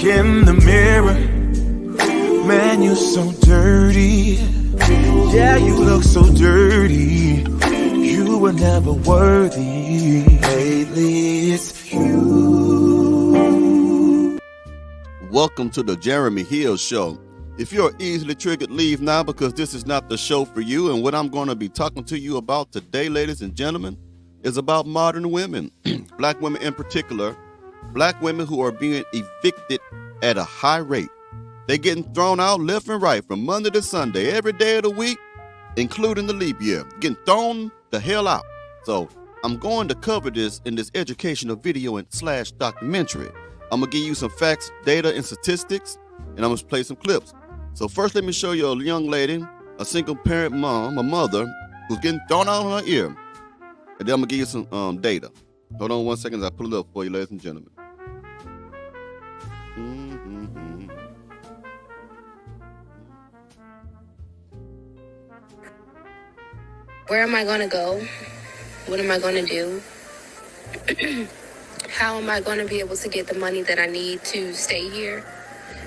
in the mirror. Man, you're so dirty. Yeah, you look so dirty. You were never worthy. Lately, it's you. Welcome to the Jeremy Hill Show. If you're easily triggered, leave now because this is not the show for you. And what I'm going to be talking to you about today, ladies and gentlemen, is about modern women, black women in particular, black women who are being evicted at a high rate. They're getting thrown out left and right from Monday to Sunday, every day of the week, including the leap year, getting thrown the hell out. So I'm going to cover this in this educational video and / documentary. I'm going to give you some facts, data, and statistics, and I'm going to play some clips. So first, let me show you a young lady, a single parent mom, a mother, who's getting thrown out on her ear. And then I'm going to give you some data. Hold on 1 second as I pull it up for you, ladies and gentlemen. Where am I going to go? What am I going to do? How am I going to be able to get the money that I need to stay here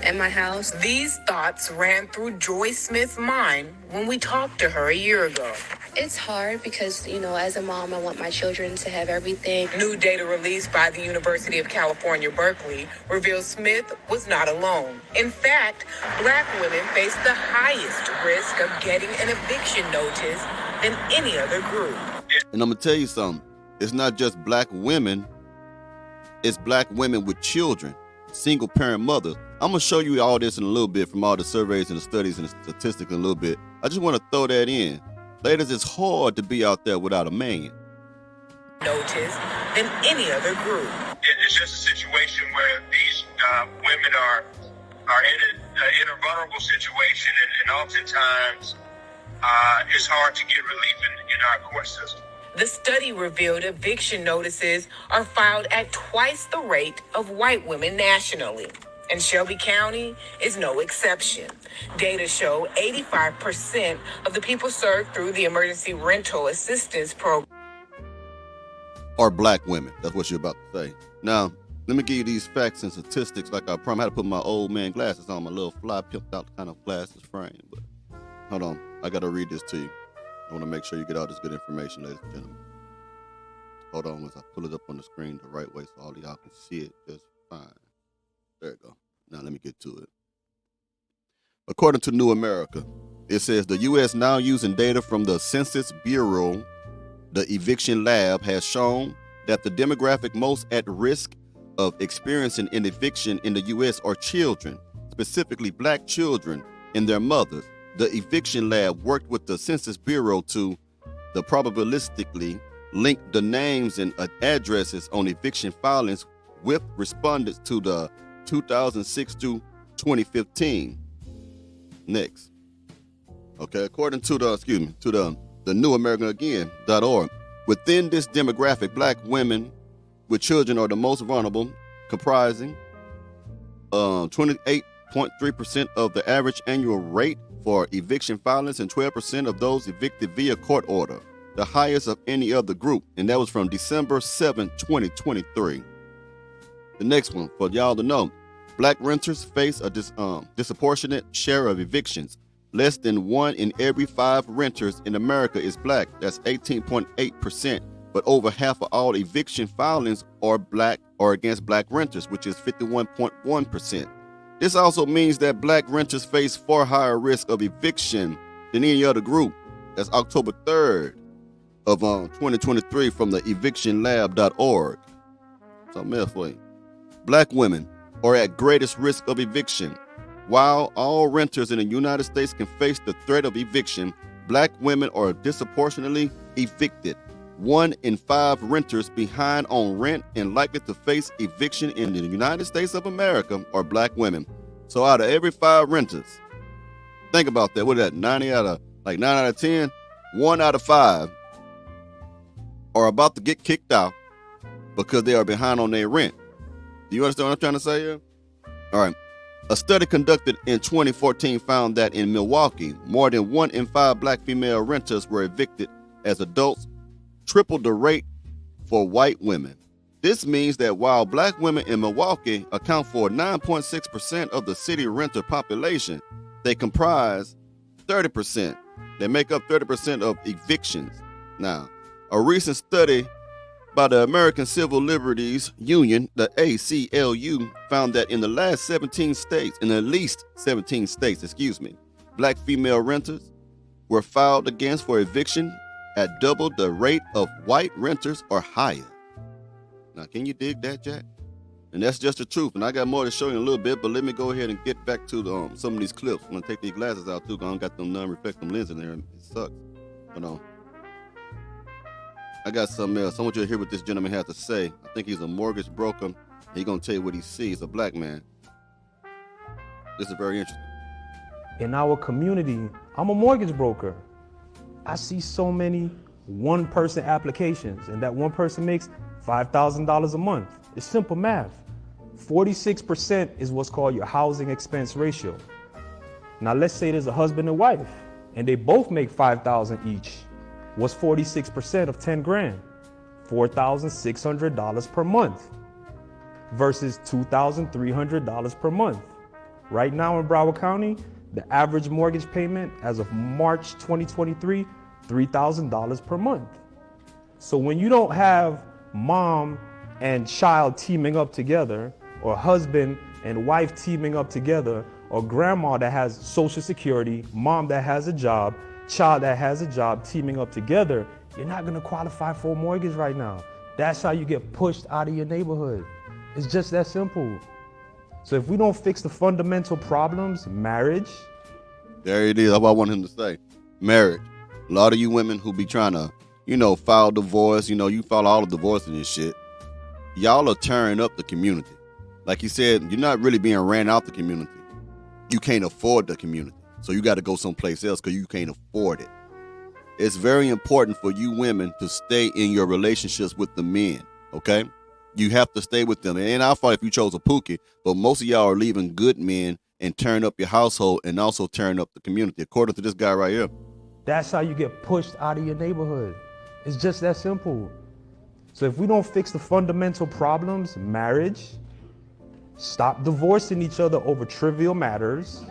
at my house? These thoughts ran through Joy Smith's mind when we talked to her a year ago. It's hard because, as a mom, I want my children to have everything. New data released by the University of California, Berkeley, reveals Smith was not alone. In fact, black women face the highest risk of getting an eviction notice than any other group. And I'm going to tell you something. It's not just black women. It's black women with children, single parent mothers. I'm going to show you all this in a little bit from all the surveys and the studies and the statistics in a little bit. I just want to throw that in. Ladies, it's hard to be out there without a man. Notice than any other group. It's just a situation where these women are in a vulnerable situation, and oftentimes it's hard to get relief in our court system. The study revealed eviction notices are filed at twice the rate of white women nationally. And Shelby County is no exception. Data show 85% of the people served through the Emergency Rental Assistance Program are black women. That's what you're about to say. Now, let me give you these facts and statistics like I promised. I had to put my old man glasses on, my little fly pimped out kind of glasses frame. But hold on, I got to read this to you. I want to make sure you get all this good information, ladies and gentlemen. Hold on as I pull it up on the screen the right way so all of y'all can see it just fine. There you go. Now let me get to it. According to New America, it says the U.S. now using data from the Census Bureau, the Eviction Lab has shown that the demographic most at risk of experiencing an eviction in the U.S. are children, specifically black children and their mothers. The Eviction Lab worked with the Census Bureau to probabilistically link the names and addresses on eviction filings with respondents to the 2006 to 2015. Next. Okay, according to the newamerican.org, within this demographic, black women with children are the most vulnerable, comprising 28.3% of the average annual rate for eviction filings and 12% of those evicted via court order, the highest of any other group, and that was from December 7, 2023. The next one, for y'all to know, black renters face a disproportionate share of evictions. Less than 1 in every 5 renters in America is black. That's 18.8%. But over half of all eviction filings are black or against black renters, which is 51.1%. This also means that black renters face far higher risk of eviction than any other group. That's October 3rd of 2023 from the evictionlab.org. So for black women are at greatest risk of eviction. While all renters in the United States can face the threat of eviction, black women are disproportionately evicted. 1 in 5 renters behind on rent and likely to face eviction in the United States of America are black women. So out of every 5 renters, think about that. What is that? 9 out of 10, 1 out of 5 are about to get kicked out because they are behind on their rent. Do you understand what I'm trying to say here? All right. A study conducted in 2014 found that in Milwaukee, more than 1 in 5 black female renters were evicted as adults, triple the rate for white women. This means that while black women in Milwaukee account for 9.6% of the city renter population, they comprise 30%. They make up 30% of evictions. Now, a recent study by the American Civil Liberties Union, the ACLU, found that in the last 17 states, in at least 17 states, black female renters were filed against for eviction at double the rate of white renters or higher. Now, can you dig that, Jack? And that's just the truth. And I got more to show you in a little bit, but let me go ahead and get back to some of these clips. I'm going to take these glasses out, too, because I don't got them non-reflective lenses in there. It sucks. But I got something else. I want you to hear what this gentleman has to say. I think he's a mortgage broker. He's going to tell you what he sees, a black man. This is very interesting. In our community, I'm a mortgage broker. I see so many one-person applications, and that one person makes $5,000 a month. It's simple math. 46% is what's called your housing expense ratio. Now let's say there's a husband and wife, and they both make $5,000 each. What's 46% of 10 grand? $4,600 per month versus $2,300 per month. Right now in Broward County, the average mortgage payment as of March 2023, $3,000 per month. So when you don't have mom and child teaming up together, or husband and wife teaming up together, or grandma that has Social Security, mom that has a job, child that has a job teaming up together, you're not gonna qualify for a mortgage right now. That's how you get pushed out of your neighborhood. It's just that simple. So if we don't fix the fundamental problems, marriage. There it is. That's what I want him to say. Marriage. A lot of you women who be trying to, file divorce, you file all the divorces and shit. Y'all are tearing up the community. Like you said, you're not really being ran out the community. You can't afford the community. So you got to go someplace else because you can't afford it. It's very important for you women to stay in your relationships with the men, okay? You have to stay with them. It ain't our fault if you chose a pookie, but most of y'all are leaving good men and tearing up your household and also tearing up the community, according to this guy right here. That's how you get pushed out of your neighborhood. It's just that simple. So if we don't fix the fundamental problems, marriage, stop divorcing each other over trivial matters.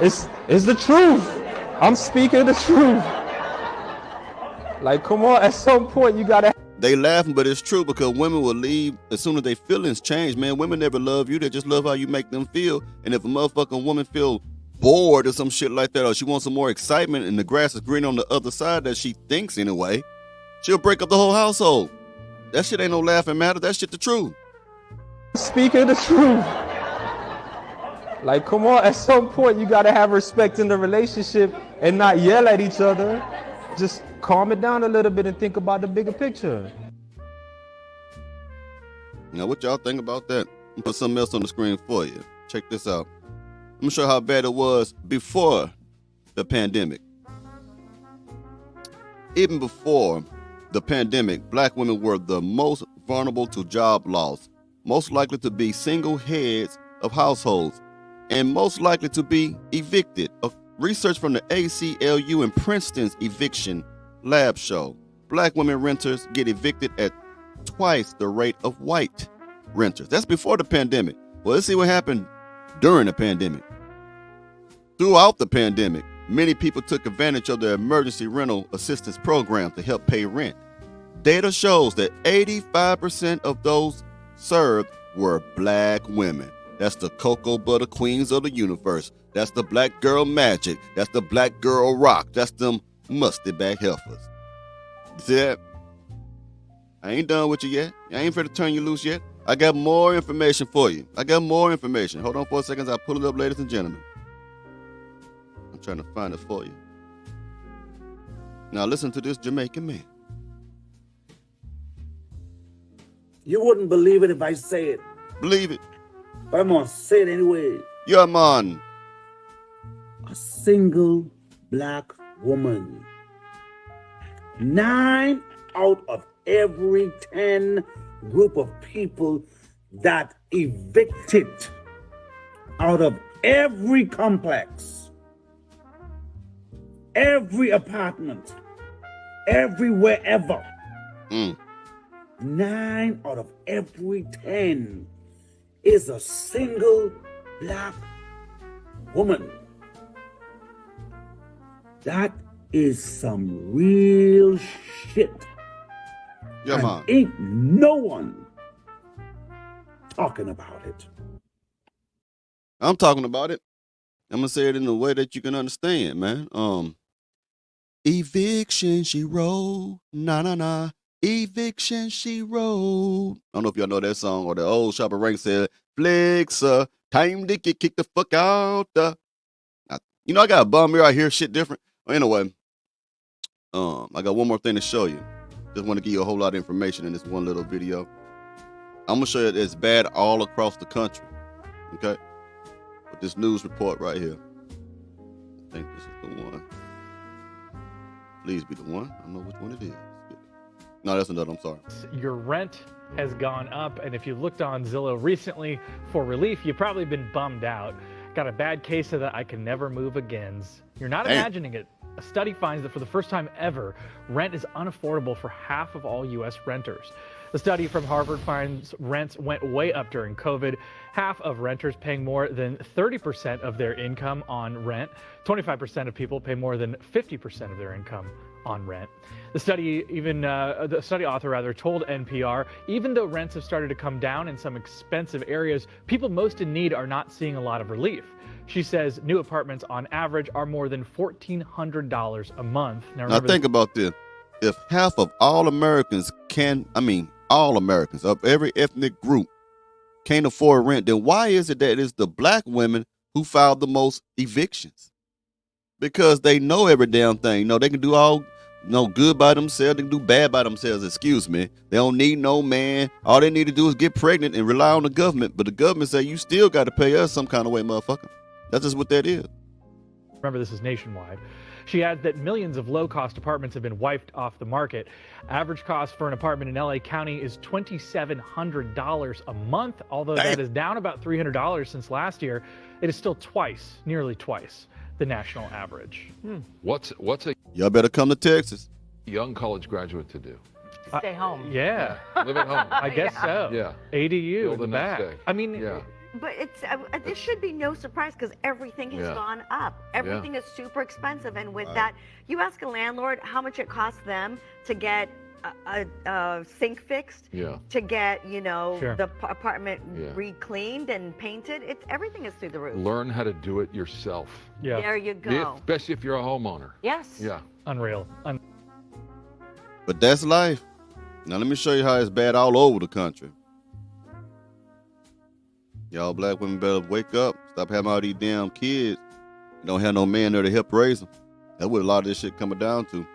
It's the truth. I'm speaking the truth. Like, come on, at some point you gotta. They laughing, but it's true because women will leave as soon as their feelings change, man. Women never love you. They just love how you make them feel. And if a motherfucking woman feel bored or some shit like that, or she wants some more excitement and the grass is green on the other side that she thinks anyway, she'll break up the whole household. That shit ain't no laughing matter. That shit the truth. Speaking the truth. Like, come on, at some point you gotta have respect in the relationship and not yell at each other. Just calm it down a little bit and think about the bigger picture. Now, what y'all think about that? I'll put something else on the screen for you. Check this out. I'm gonna show you how bad it was before the pandemic. Even before the pandemic, black women were the most vulnerable to job loss, most likely to be single heads of households, and most likely to be evicted. Research from the ACLU and Princeton's Eviction lab show black women renters get evicted at twice the rate of white renters. That's before the pandemic. Well, let's see what happened during the pandemic. Throughout the pandemic, many people took advantage of the emergency rental assistance program to help pay rent. Data shows that 85% of those served were black women. That's the cocoa butter queens of the universe. That's the black girl magic. That's the black girl rock. That's them musty back heifers. See that? I ain't done with you yet. I ain't ready to turn you loose yet. I got more information for you. I got more information. Hold on for a second. I'll pull it up, ladies and gentlemen. I'm trying to find it for you. Now listen to this Jamaican man. You wouldn't believe it if I say it. Believe it. But I'm going to say it anyway. Yeah, man. A single black woman. 9 out of every 10 group of people that evicted out of every complex, every apartment, everywhere ever. 9 out of every 10 is a single black woman. That is some real shit. Yeah, and man. ain't no one talking about it. I'm talking about it. I'm gonna say it in a way that you can understand, man. Eviction, she wrote. Na na na. Eviction, she wrote. I don't know if y'all know that song or the old Shopper Rank said, Flexa, time to kick the fuck out. I got a bum here. I hear shit different. Anyway, I got one more thing to show you. Just want to give you a whole lot of information in this one little video. I'm gonna show you it's bad all across the country. Okay? With this news report right here. I think this is the one. Please be the one. I don't know which one it is. No, that's another. I'm sorry. Your rent has gone up, and if you looked on Zillow recently for relief, you've probably been bummed out. Got a bad case of the I can never move agains. You're not imagining it. A study finds that for the first time ever, rent is unaffordable for half of all U.S. renters. The study from Harvard finds rents went way up during COVID. Half of renters paying more than 30% of their income on rent. 25% of people pay more than 50% of their income on rent. The study author told NPR, even though rents have started to come down in some expensive areas, people most in need are not seeing a lot of relief. She says new apartments on average are more than $1,400 a month. Now think about this. If half of all Americans all Americans of every ethnic group can't afford rent, then why is it that it's the black women who filed the most evictions? Because they know every damn thing. They can do all good by themselves. They can do bad by themselves, excuse me. They don't need no man. All they need to do is get pregnant and rely on the government. But the government say you still got to pay us some kind of way, motherfucker. That's just what that is. Remember, this is nationwide. She adds that millions of low-cost apartments have been wiped off the market. Average cost for an apartment in LA County is $2,700 a month, although that is down about $300 since last year. It is still nearly twice, the national average. What's a Y'all better come to Texas. young college graduate to do? Stay home. Yeah. Live at home. I guess so. Yeah. ADU Till in the the next back. day. I mean, Yeah. But this should be no surprise because everything has Yeah. gone up. Everything is super expensive. And with that, you ask a landlord how much it costs them to get a sink fixed, to get, Sure. the apartment Yeah. re-cleaned and painted. Everything is through the roof. Learn how to do it yourself. yeah, There you go. Especially if you're a homeowner. Yes. Yeah. unreal. But that's life. Now let me show you how it's bad all over the country. Y'all black women better wake up. Stop having all these damn kids. You don't have no man there to help raise them. That's what a lot of this shit coming down to.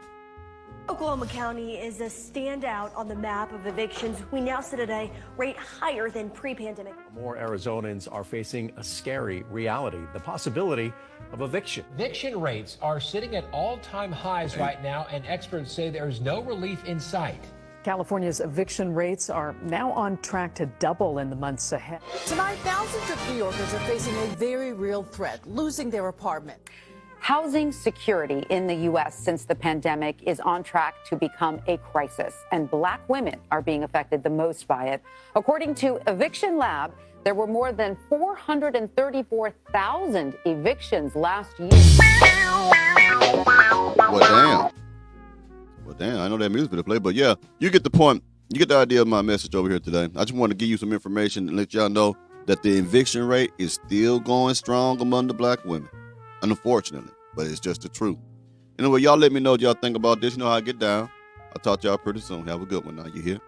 Oklahoma County is a standout on the map of evictions. We now sit at a rate higher than pre-pandemic. More Arizonans are facing a scary reality, the possibility of eviction. Eviction rates are sitting at all-time highs right now, and experts say there is no relief in sight. California's eviction rates are now on track to double in the months ahead. Tonight, thousands of New Yorkers are facing a very real threat, losing their apartment. Housing security in the U.S. since the pandemic is on track to become a crisis, and black women are being affected the most by it. According to Eviction Lab, there were more than 434,000 evictions last year. Well, damn, I know that music to play, but yeah, you get the point. You get the idea of my message over here today. I just want to give you some information and let y'all know that the eviction rate is still going strong among the black women. Unfortunately, but it's just the truth. Anyway, y'all let me know what y'all think about this. You know how I get down. I'll talk to y'all pretty soon. Have a good one now. You hear?